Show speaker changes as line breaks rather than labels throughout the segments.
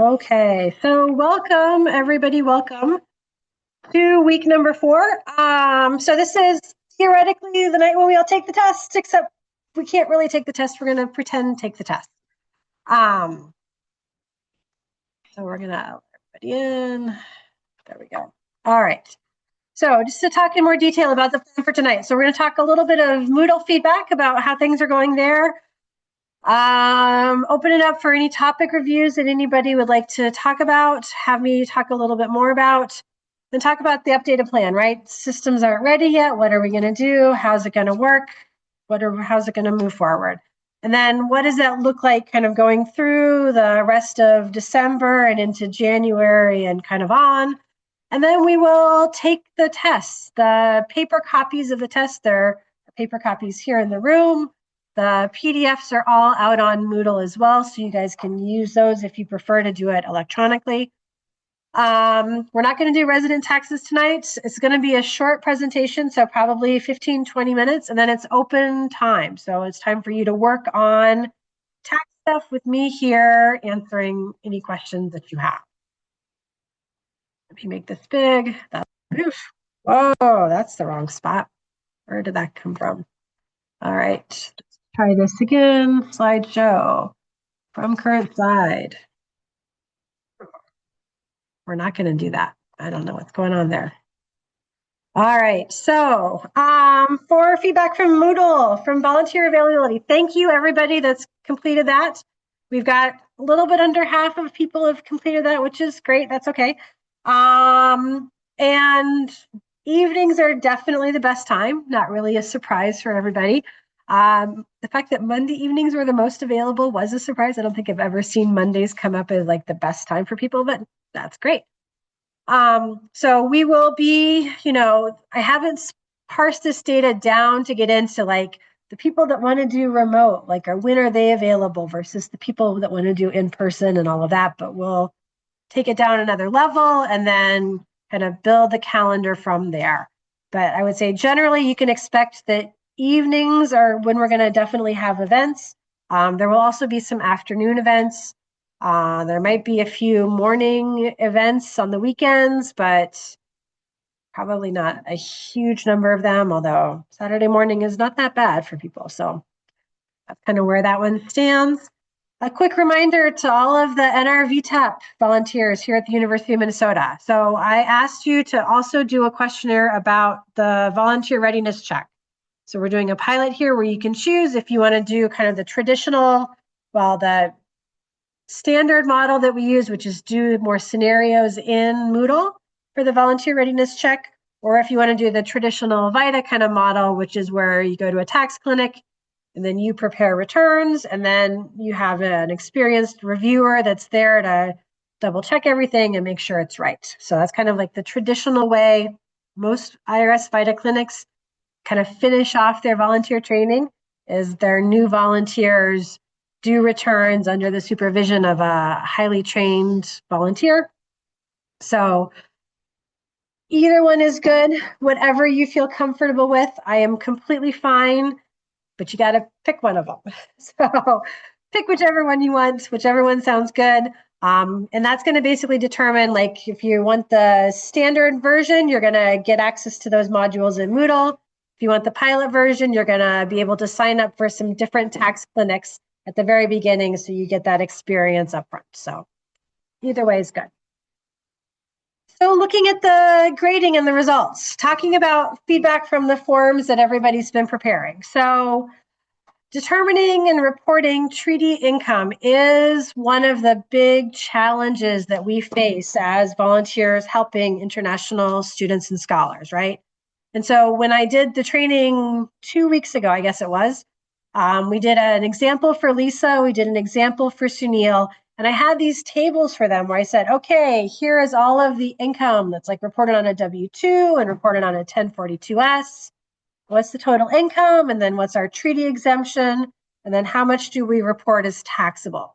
Okay, so welcome everybody, welcome to week number 4. So this is theoretically the night when we all take the test, except we can't really take the test. We're going to pretend take the test. So we're going to let everybody in. There we go. All right. So just to talk in more detail about the plan for tonight. So we're going to talk a little bit of Moodle feedback about how things are going there. Open it up for any topic reviews that anybody would like to talk about, have me talk a little bit more about, then talk about the updated plan, right? Systems aren't ready yet. What are we going to do? How's it going to work? How's it going to move forward? And then what does that look like kind of going through the rest of December and into January and kind of on? And then we will take the tests, the paper copies of the test. There are paper copies here in the room. The PDFs are all out on Moodle as well, so you guys can use those if you prefer to do it electronically. We're not going to do resident taxes tonight. It's going to be a short presentation, so probably 15, 20 minutes, and then it's open time. So it's time for you to work on tax stuff with me here, answering any questions that you have. Let me make this big. Whoa, that's the wrong spot. Where did that come from? All right, let's try this again. Slideshow from current slide. We're not going to do that. I don't know what's going on there. All right, so for feedback from Moodle, from volunteer availability, thank you everybody that's completed that. We've got a little bit under half of people have completed that, which is great. That's okay. And evenings are definitely the best time. Not really a surprise for everybody. The fact that Monday evenings were the most available was a surprise. I don't think I've ever seen Mondays come up as like the best time for people, but that's great. So we will be, I haven't parsed this data down to get into like the people that want to do remote, like when are they available versus the people that want to do in person and all of that, but we'll take it down another level and then kind of build the calendar from there. But I would say generally you can expect that evenings are when we're going to definitely have events. There will also be some afternoon events. There might be a few morning events on the weekends, but probably not a huge number of them, although Saturday morning is not that bad for people. So that's kind of where that one stands. A quick reminder to all of the NRVTAP volunteers here at the University of Minnesota. So I asked you to also do a questionnaire about the volunteer readiness check. So we're doing a pilot here where you can choose if you want to do kind of the traditional, the standard model that we use, which is do more scenarios in Moodle for the volunteer readiness check, or if you want to do the traditional VITA kind of model, which is where you go to a tax clinic and then you prepare returns and then you have an experienced reviewer that's there to double check everything and make sure it's right. So that's kind of like the traditional way most IRS VITA clinics kind of finish off their volunteer training is their new volunteers do returns under the supervision of a highly trained volunteer. So either one is good, whatever you feel comfortable with. I am completely fine, but you got to pick one of them. So pick whichever one you want, whichever one sounds good. And that's going to basically determine, like, if you want the standard version, you're going to get access to those modules in Moodle. If you want the pilot version, you're going to be able to sign up for some different tax clinics at the very beginning, so you get that experience up front. So either way is good. So looking at the grading and the results, talking about feedback from the forms that everybody's been preparing. So determining and reporting treaty income is one of the big challenges that we face as volunteers helping international students and scholars, right? And so when I did the training 2 weeks ago, I guess it was, we did an example for Lisa, we did an example for Sunil, and I had these tables for them where I said, okay, here is all of the income that's like reported on a W-2 and reported on a 1042-S. What's the total income? And then what's our treaty exemption? And then how much do we report as taxable?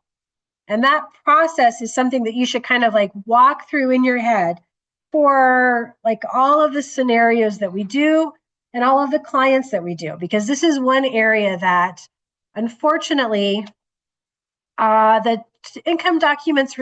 And that process is something that you should kind of like walk through in your head for like all of the scenarios that we do and all of the clients that we do, because this is one area that unfortunately the income documents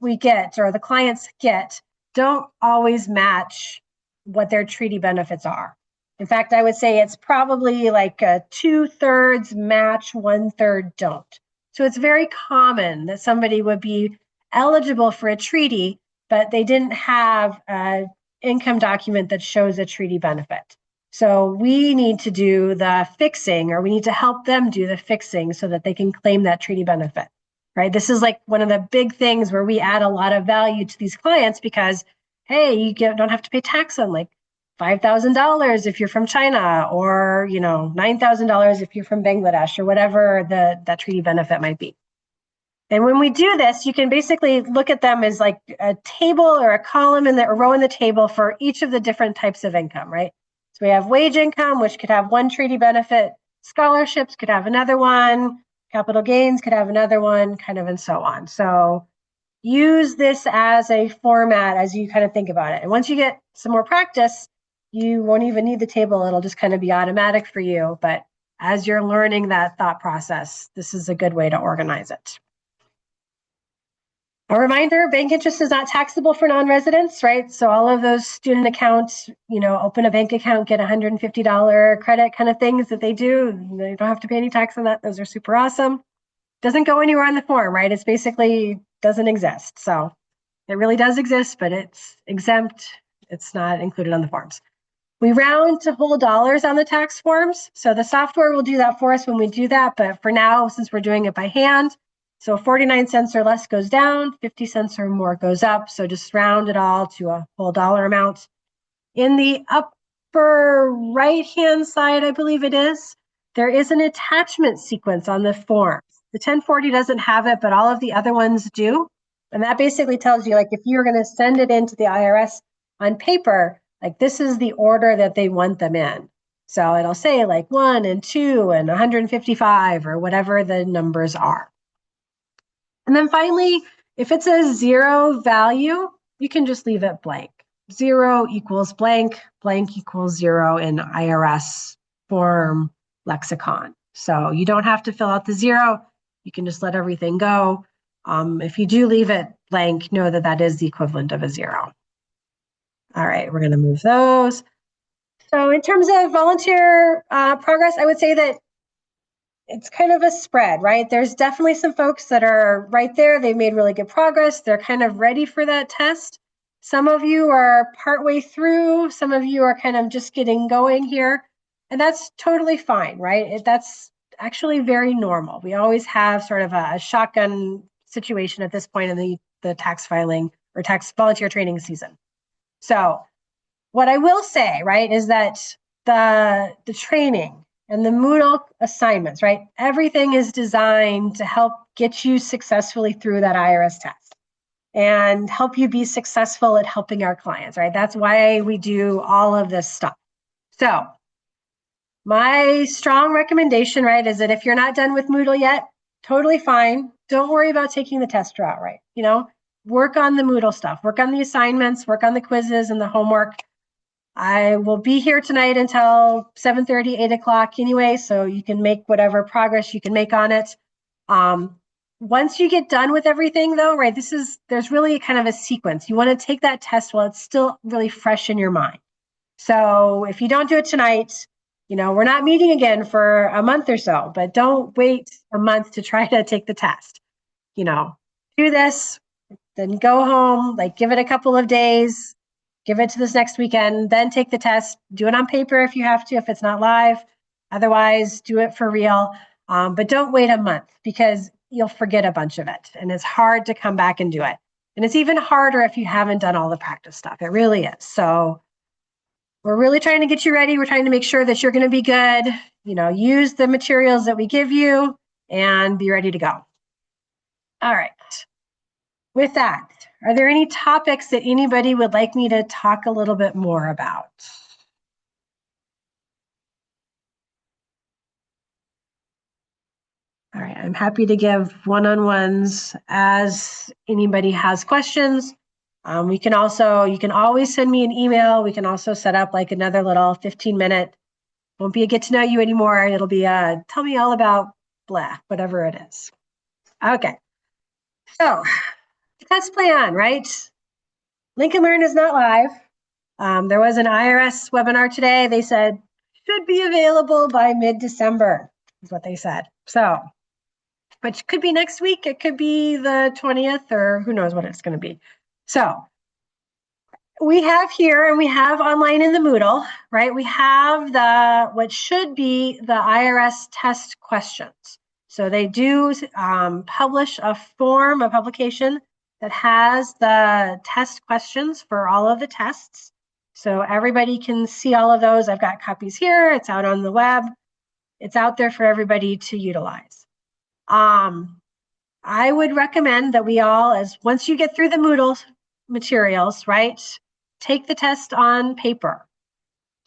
we get, or the clients get, don't always match what their treaty benefits are. In fact, I would say it's probably like a 2/3 match, 1/3 don't. So it's very common that somebody would be eligible for a treaty, but they didn't have an income document that shows a treaty benefit. So we need to do the fixing, or we need to help them do the fixing so that they can claim that treaty benefit, right? This is like one of the big things where we add a lot of value to these clients because, hey, you don't have to pay tax on like $5,000 if you're from China, or $9,000 if you're from Bangladesh, or whatever that treaty benefit might be. And when we do this, you can basically look at them as like a table or a column in a row in the table for each of the different types of income, right? So we have wage income, which could have one treaty benefit. Scholarships could have another one. Capital gains could have another one, kind of, and so on. So use this as a format as you kind of think about it. And once you get some more practice, you won't even need the table. It'll just kind of be automatic for you. But as you're learning that thought process, this is a good way to organize it. A reminder, bank interest is not taxable for non-residents, right? So all of those student accounts, open a bank account, get $150 credit kind of things that they do. They don't have to pay any tax on that. Those are super awesome. Doesn't go anywhere on the form, right? It's basically doesn't exist. So it really does exist, but it's exempt. It's not included on the forms. We round to whole dollars on the tax forms. So the software will do that for us when we do that. But for now, since we're doing it by hand, so 49 cents or less goes down, 50 cents or more goes up. So just round it all to a whole dollar amount. In the upper right-hand side, I believe it is, there is an attachment sequence on the form. The 1040 doesn't have it, but all of the other ones do. And that basically tells you, like, if you're going to send it into the IRS on paper, like, this is the order that they want them in. So it'll say like 1 and 2 and 155 or whatever the numbers are. And then finally, if it's a 0 value, you can just leave it blank. 0 equals blank, blank equals 0 in IRS form lexicon. So you don't have to fill out the 0. You can just let everything go. If you do leave it blank, know that that is the equivalent of a 0. All right, we're going to move those. So in terms of volunteer progress, I would say that it's kind of a spread, right? There's definitely some folks that are right there. They've made really good progress. They're kind of ready for that test. Some of you are partway through. Some of you are kind of just getting going here. And that's totally fine, right? That's actually very normal. We always have sort of a shotgun situation at this point in the tax filing or tax volunteer training season. So what I will say, right, is that the training and the Moodle assignments, right, everything is designed to help get you successfully through that IRS test and help you be successful at helping our clients, right? That's why we do all of this stuff. So my strong recommendation, right, is that if you're not done with Moodle yet, totally fine. Don't worry about taking the test route, right? Work on the Moodle stuff, work on the assignments, work on the quizzes and the homework. I will be here tonight until 7:30, 8 o'clock anyway, so you can make whatever progress you can make on it. Once you get done with everything though, right, there's really kind of a sequence. You want to take that test while it's still really fresh in your mind. So if you don't do it tonight, we're not meeting again for a month or so, but don't wait a month to try to take the test. Do this, then go home, like give it a couple of days, give it to this next weekend, then take the test. Do it on paper if you have to, if it's not live. Otherwise, do it for real. But don't wait a month because you'll forget a bunch of it. And it's hard to come back and do it. And it's even harder if you haven't done all the practice stuff. It really is. So we're really trying to get you ready. We're trying to make sure that you're going to be good. Use the materials that we give you and be ready to go. All right. With that, are there any topics that anybody would like me to talk a little bit more about? All right, I'm happy to give one-on-ones as anybody has questions. You can always send me an email. We can also set up like another little 15-minute, won't be a get to know you anymore. It'll be a tell me all about blah, whatever it is. Okay. So, test plan, right? Lincoln Learn is not live. There was an IRS webinar today. They said should be available by mid-December, is what they said. So, which could be next week. It could be the 20th, or who knows what it's going to be. So, we have here, and we have online in the Moodle, right? We have what should be the IRS test questions. So they do publish a publication that has the test questions for all of the tests. So everybody can see all of those. I've got copies here. It's out on the web. It's out there for everybody to utilize. I would recommend that we all, once you get through the Moodle materials, right, take the test on paper.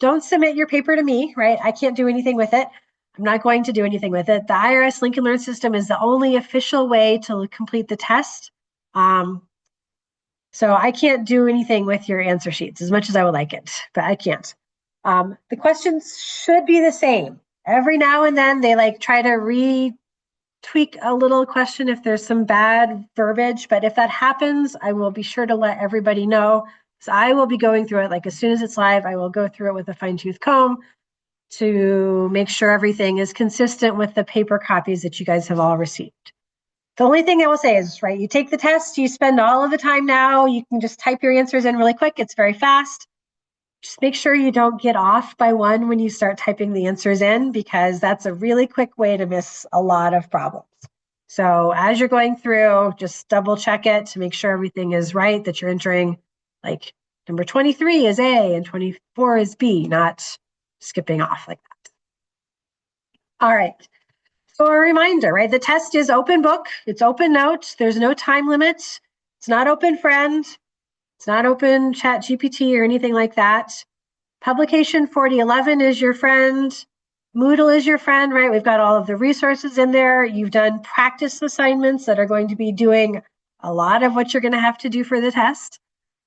Don't submit your paper to me, right? I can't do anything with it. I'm not going to do anything with it. The IRS Lincoln Learn system is the only official way to complete the test. So I can't do anything with your answer sheets as much as I would like it, but I can't. The questions should be the same. Every now and then they try to tweak a little question if there's some bad verbiage, but if that happens, I will be sure to let everybody know. So I will be going through it, as soon as it's live, I will go through it with a fine-tooth comb to make sure everything is consistent with the paper copies that you guys have all received. The only thing I will say is, right, you take the test, you spend all of the time now, you can just type your answers in really quick, it's very fast. Just make sure you don't get off by one when you start typing the answers in, because that's a really quick way to miss a lot of problems. So as you're going through, just double check it to make sure everything is right, that you're entering number 23 is A and 24 is B, not skipping off like that. All right. So a reminder, right? The test is open book. It's open note. There's no time limit. It's not open friend. It's not open chat GPT or anything like that. Publication 4011 is your friend. Moodle is your friend, right? We've got all of the resources in there. You've done practice assignments that are going to be doing a lot of what you're going to have to do for the test.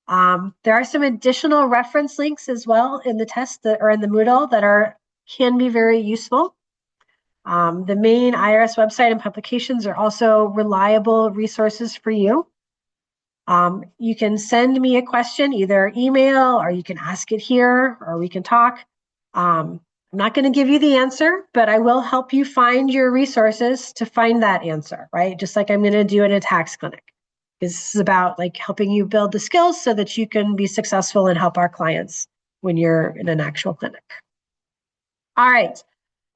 There are some additional reference links as well in the test that are in the Moodle that can be very useful. The main IRS website and publications are also reliable resources for you. You can send me a question, either email, or you can ask it here, or we can talk. I'm not going to give you the answer, but I will help you find your resources to find that answer, right? Just like I'm going to do in a tax clinic. This is about helping you build the skills so that you can be successful and help our clients when you're in an actual clinic. All right.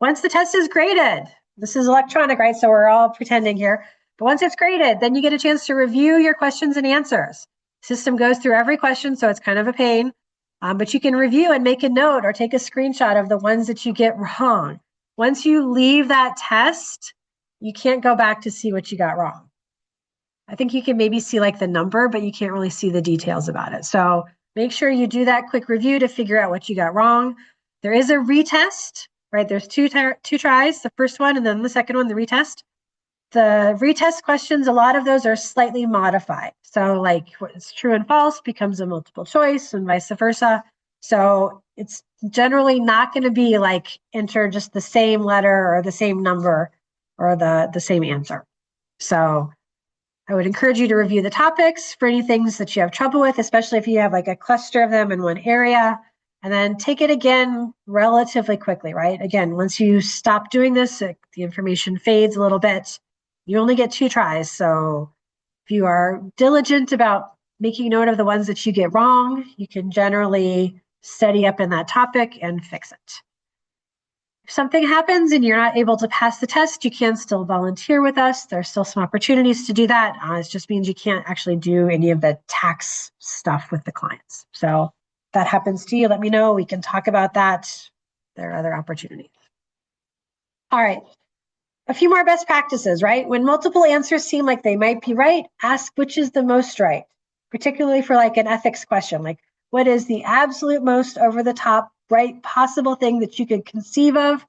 Once the test is graded, this is electronic, right? So we're all pretending here. But once it's graded, then you get a chance to review your questions and answers. The system goes through every question, so it's kind of a pain. But you can review and make a note or take a screenshot of the ones that you get wrong. Once you leave that test, you can't go back to see what you got wrong. I think you can maybe see the number, but you can't really see the details about it. So make sure you do that quick review to figure out what you got wrong. There is a retest, right? There's two tries, the first one and then the second one, the retest. The retest questions, a lot of those are slightly modified. So what's true and false becomes a multiple choice and vice versa. So it's generally not going to be enter just the same letter or the same number or the same answer. So I would encourage you to review the topics for any things that you have trouble with, especially if you have a cluster of them in one area, and then take it again relatively quickly, right? Again, once you stop doing this, the information fades a little bit. You only get 2 tries. So if you are diligent about making note of the ones that you get wrong, you can generally steady up in that topic and fix it. If something happens and you're not able to pass the test, you can still volunteer with us. There's still some opportunities to do that. It just means you can't actually do any of the tax stuff with the clients. So if that happens to you, let me know. We can talk about that. There are other opportunities. All right. A few more best practices, right? When multiple answers seem like they might be right, ask which is the most right, particularly for an ethics question, what is the absolute most over the top right possible thing that you could conceive of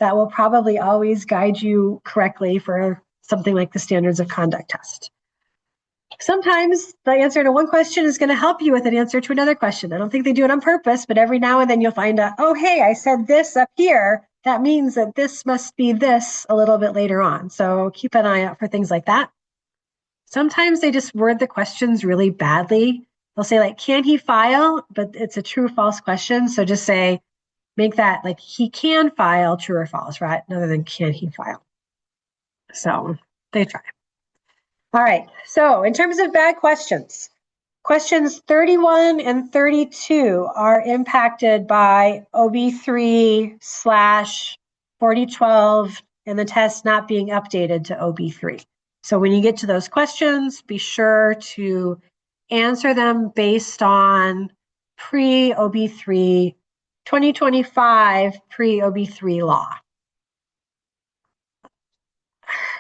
that will probably always guide you correctly for something like the standards of conduct test. Sometimes the answer to one question is going to help you with an answer to another question. I don't think they do it on purpose, but every now and then you'll find out, oh, hey, I said this up here. That means that this must be this a little bit later on. So keep an eye out for things like that. Sometimes they just word the questions really badly. They'll say like, can he file? But it's a true or false question. So just say, make that like he can file, true or false, right? Other than can he file. So they try. All right. So in terms of bad questions, questions 31 and 32 are impacted by OB3/4012 and the test not being updated to OB3. So when you get to those questions, be sure to answer them based on pre-OB3, 2025 pre-OB3 law.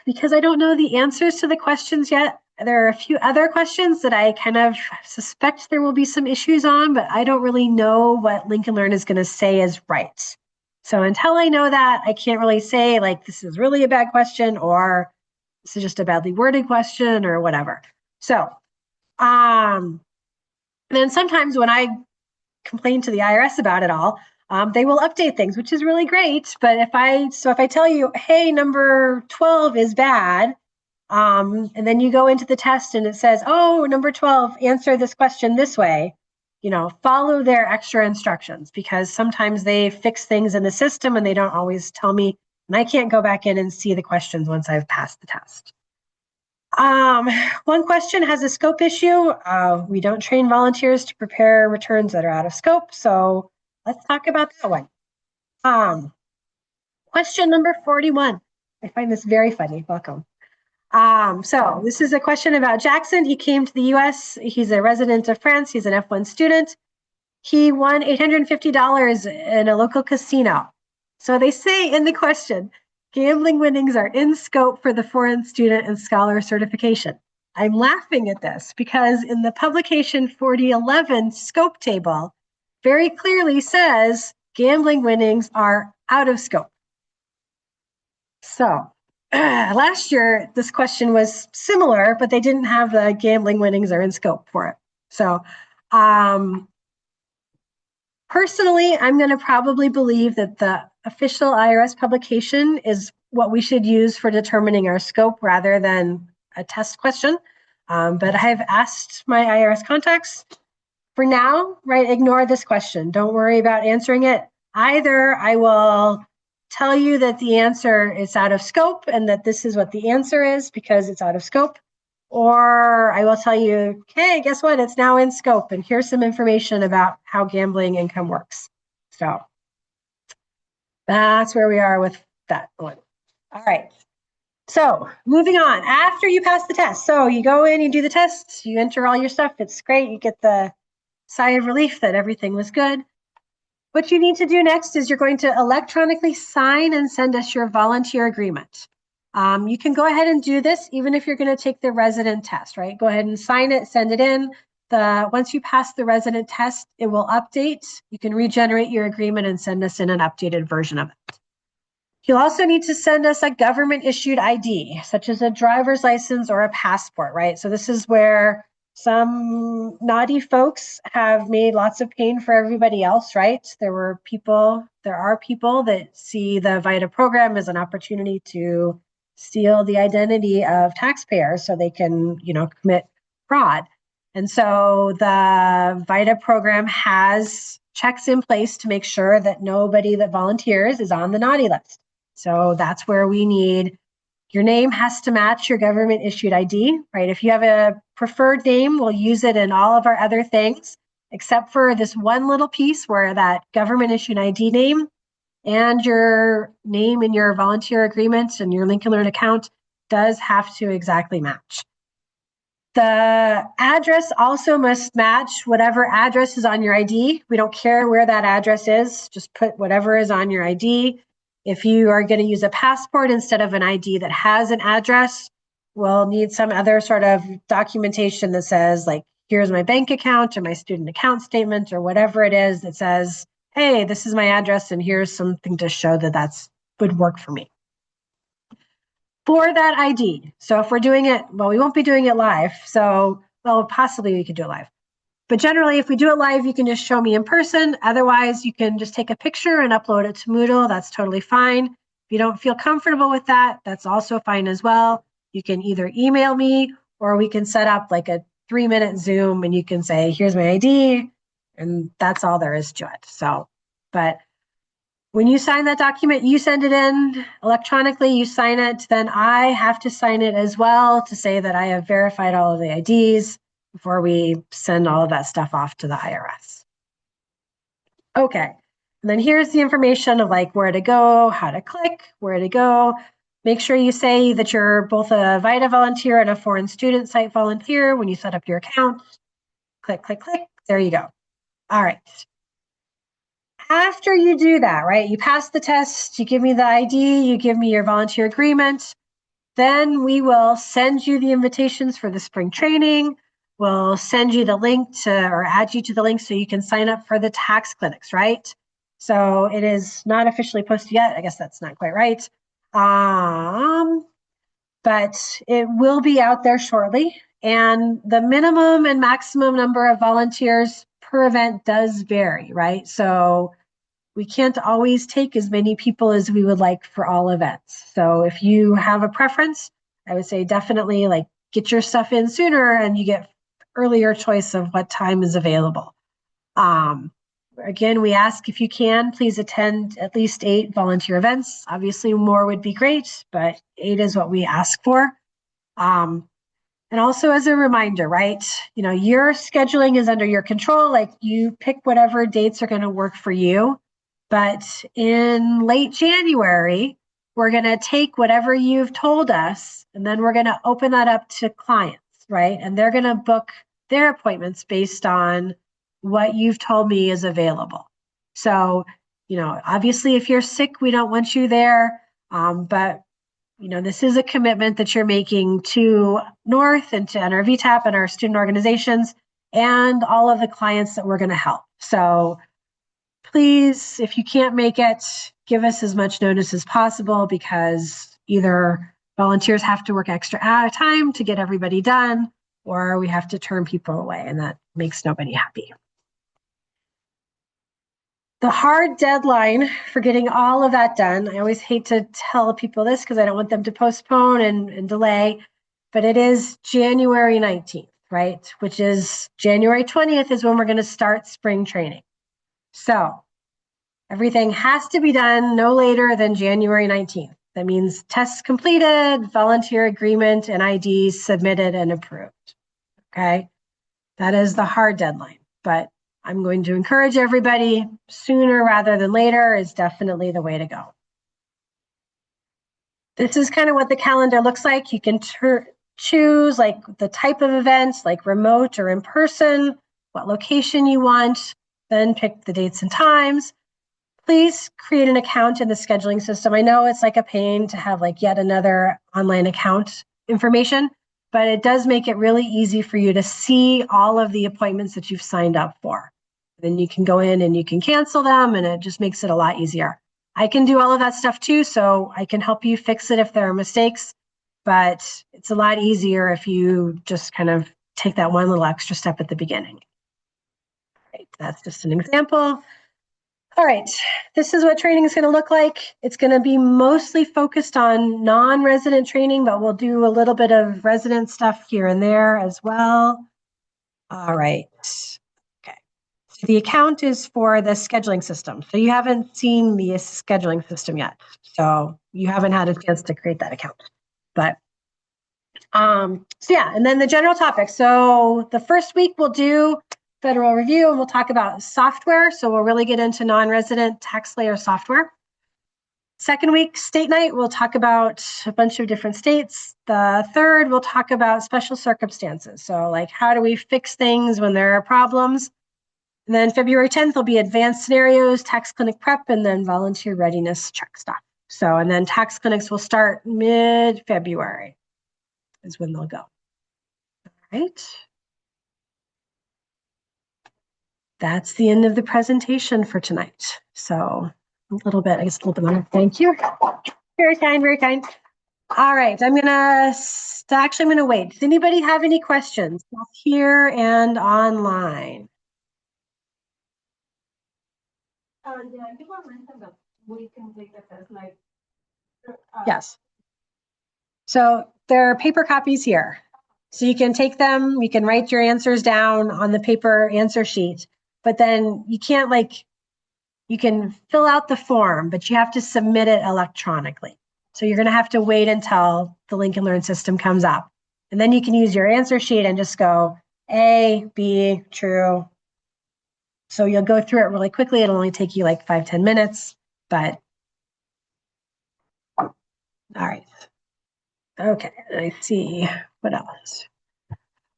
Because I don't know the answers to the questions yet, there are a few other questions that I kind of suspect there will be some issues on, but I don't really know what Lincoln Learn is going to say is right. So until I know that, I can't really say like this is really a bad question or this is just a badly worded question or whatever. So, then sometimes when I complain to the IRS about it all, they will update things, which is really great. But if I tell you, hey, number 12 is bad, and then you go into the test and it says, oh, number 12, answer this question this way, follow their extra instructions, because sometimes they fix things in the system and they don't always tell me, and I can't go back in and see the questions once I've passed the test. One question has a scope issue. We don't train volunteers to prepare returns that are out of scope, so let's talk about that one. Question number 41. I find this very funny. Welcome. So this is a question about Jackson. He came to the US. He's a resident of France. He's an F1 student. He won $850 in a local casino. So they say in the question, gambling winnings are in scope for the foreign student and scholar certification. I'm laughing at this because in the publication 4011 scope table, very clearly says gambling winnings are out of scope. So last year, this question was similar, but they didn't have the gambling winnings are in scope for it. So personally, I'm going to probably believe that the official IRS publication is what we should use for determining our scope rather than a test question. But I've asked my IRS contacts for now, right? Ignore this question. Don't worry about answering it. Either I will tell you that the answer is out of scope and that this is what the answer is because it's out of scope, or I will tell you, okay, guess what? It's now in scope and here's some information about how gambling income works. So that's where we are with that one. All right. So moving on, after you pass the test. So you go in, you do the test, you enter all your stuff. It's great. You get the sigh of relief that everything was good. What you need to do next is you're going to electronically sign and send us your volunteer agreement. You can go ahead and do this even if you're going to take the resident test, right? Go ahead and sign it, send it in. Once you pass the resident test, it will update. You can regenerate your agreement and send us in an updated version of it. You'll also need to send us a government issued ID, such as a driver's license or a passport, right? So this is where some naughty folks have made lots of pain for everybody else, right? There are people that see the VITA program as an opportunity to steal the identity of taxpayers so they can, commit fraud. And so the VITA program has checks in place to make sure that nobody that volunteers is on the naughty list. So that's where we need, your name has to match your government issued ID, right? If you have a preferred name, we'll use it in all of our other things, except for this one little piece where that government issued ID name and your name in your volunteer agreement and your Lincoln Learn account does have to exactly match. The address also must match whatever address is on your ID. We don't care where that address is, just put whatever is on your ID. If you are going to use a passport instead of an ID that has an address, we'll need some other sort of documentation that says, like, here's my bank account or my student account statement or whatever it is that says, hey, this is my address and here's something to show that that's would work for me. For that ID, so if we're doing it, well, we won't be doing it live. So, well, possibly we could do it live. But generally, if we do it live, you can just show me in person. Otherwise, you can just take a picture and upload it to Moodle. That's totally fine. If you don't feel comfortable with that, that's also fine as well. You can either email me or we can set up like a 3-minute Zoom and you can say, here's my ID, and that's all there is to it. So, but when you sign that document, you send it in electronically, you sign it, then I have to sign it as well to say that I have verified all of the IDs before we send all of that stuff off to the IRS. Okay, and then here's the information of like where to go, how to click, where to go. Make sure you say that you're both a VITA volunteer and a foreign student site volunteer when you set up your account. Click, click, click, there you go. All right. After you do that, right, you pass the test, you give me the ID, you give me your volunteer agreement, then we will send you the invitations for the spring training. We'll send you the link to, or add you to the link so you can sign up for the tax clinics, right? So it is not officially posted yet. I guess that's not quite right. But it will be out there shortly. And the minimum and maximum number of volunteers per event does vary, right? So we can't always take as many people as we would like for all events. So if you have a preference, I would say definitely like get your stuff in sooner and you get earlier choice of what time is available. Again, we ask if you can, please attend at least 8 volunteer events. Obviously more would be great, but 8 is what we ask for. And also as a reminder, right, you know, your scheduling is under your control. Like you pick whatever dates are going to work for you. But in late January, we're going to take whatever you've told us, and then we're going to open that up to clients, right? And they're going to book their appointments based on what you've told me is available. So, you know, obviously, if you're sick, we don't want you there. But, you know, this is a commitment that you're making to North and to NRVTAP and our student organizations and all of the clients that we're going to help. So, please, if you can't make it, give us as much notice as possible because either volunteers have to work extra time to get everybody done, or we have to turn people away, and that makes nobody happy. The hard deadline for getting all of that done, I always hate to tell people this because I don't want them to postpone and delay, but it is January 19th, right? Which is January 20th is when we're going to start spring training. So everything has to be done no later than January 19th. That means tests completed, volunteer agreement, and IDs submitted and approved. Okay, that is the hard deadline, but I'm going to encourage everybody sooner rather than later is definitely the way to go. This is kind of what the calendar looks like. You can choose like the type of events, like remote or in person, what location you want, then pick the dates and times. Please create an account in the scheduling system. I know it's like a pain to have like yet another online account information, but it does make it really easy for you to see all of the appointments that you've signed up for. Then you can go in and you can cancel them, and it just makes it a lot easier. I can do all of that stuff too, so I can help you fix it if there are mistakes, but it's a lot easier if you just kind of take that one little extra step at the beginning. Right, that's just an example. All right, this is what training is going to look like. It's going to be mostly focused on non-resident training, but we'll do a little bit of resident stuff here and there as well. All right. Okay. So the account is for the scheduling system. So you haven't seen the scheduling system yet. So you haven't had a chance to create that account. But so yeah, and then the general topics. So the first week we'll do federal review and we'll talk about software. So we'll really get into non-resident tax layer software. Second week, state night, we'll talk about a bunch of different states. The third, we'll talk about special circumstances. So like how do we fix things when there are problems? And then February 10th will be advanced scenarios, tax clinic prep, and then volunteer readiness check stuff. So, and then tax clinics will start mid-February is when they'll go. All right. That's the end of the presentation for tonight. So a little bit, I guess a little bit longer. Thank you. Very kind, very kind. All right, I'm gonna wait. Does anybody have any questions both here and online? Yes. So there are paper copies here. So you can take them, you can write your answers down on the paper answer sheet, but then you can't you can fill out the form, but you have to submit it electronically. So you're going to have to wait until the Lincoln Learn system comes up. And then you can use your answer sheet and just go A, B, true. So you'll go through it really quickly. It'll only take you like 5-10 minutes, but all right. Okay, I see. What else?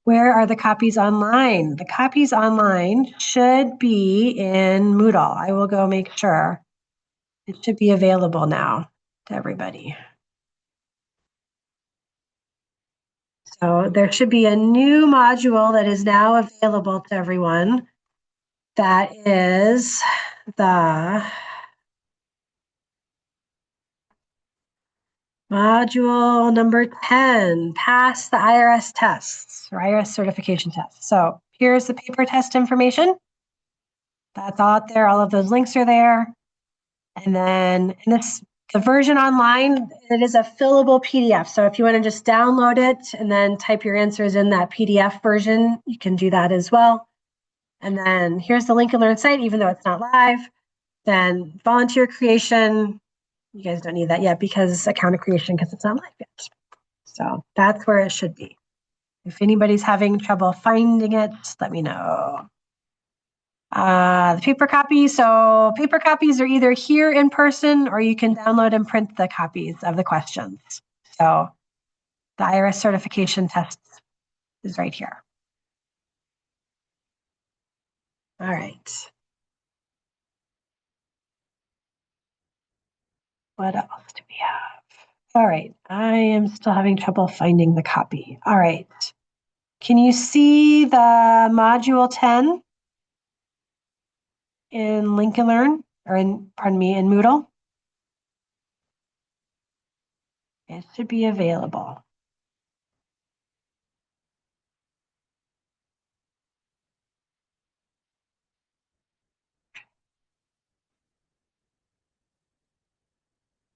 Where are the copies online? The copies online should be in Moodle. I will go make sure. It should be available now to everybody. So there should be a new module that is now available to everyone. That is the module number 10, pass the IRS tests or IRS certification tests. So here's the paper test information. That's all out there. All of those links are there. And then the version online, it is a fillable PDF. So if you want to just download it and then type your answers in that PDF version, you can do that as well. And then here's the Lincoln Learn site, even though it's not live. Then volunteer creation, you guys don't need that yet because account creation, because it's not live yet. So that's where it should be. If anybody's having trouble finding it, let me know. The paper copies. So paper copies are either here in person or you can download and print the copies of the questions. So the IRS certification test is right here. All right. What else do we have? All right. I am still having trouble finding the copy. All right. Can you see the module 10 in Lincoln Learn or in Moodle? It should be available.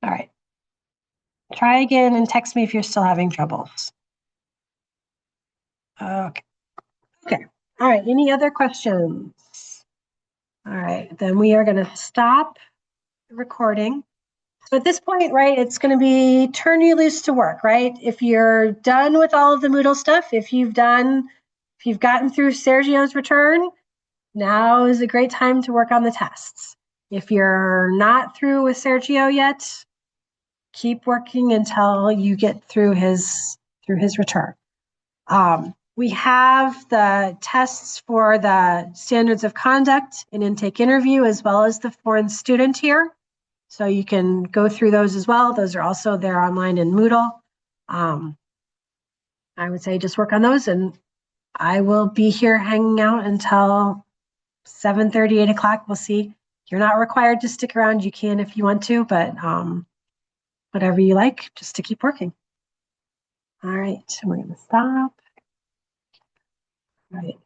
All right. Try again and text me if you're still having troubles. Okay. Okay. All right. Any other questions? All right. Then we are going to stop the recording. So at this point, right, it's going to be turn you loose to work, right? If you're done with all of the Moodle stuff, if you've gotten through Sergio's return, now is a great time to work on the tests. If you're not through with Sergio yet, keep working until you get through his return. We have the tests for the standards of conduct and intake interview, as well as the foreign student here. So you can go through those as well. Those are also there online in Moodle. I would say just work on those, and I will be here hanging out until 7:30, 8 o'clock. We'll see. You're not required to stick around. You can if you want to, but whatever you like, just to keep working. All right, we're going to stop. All right.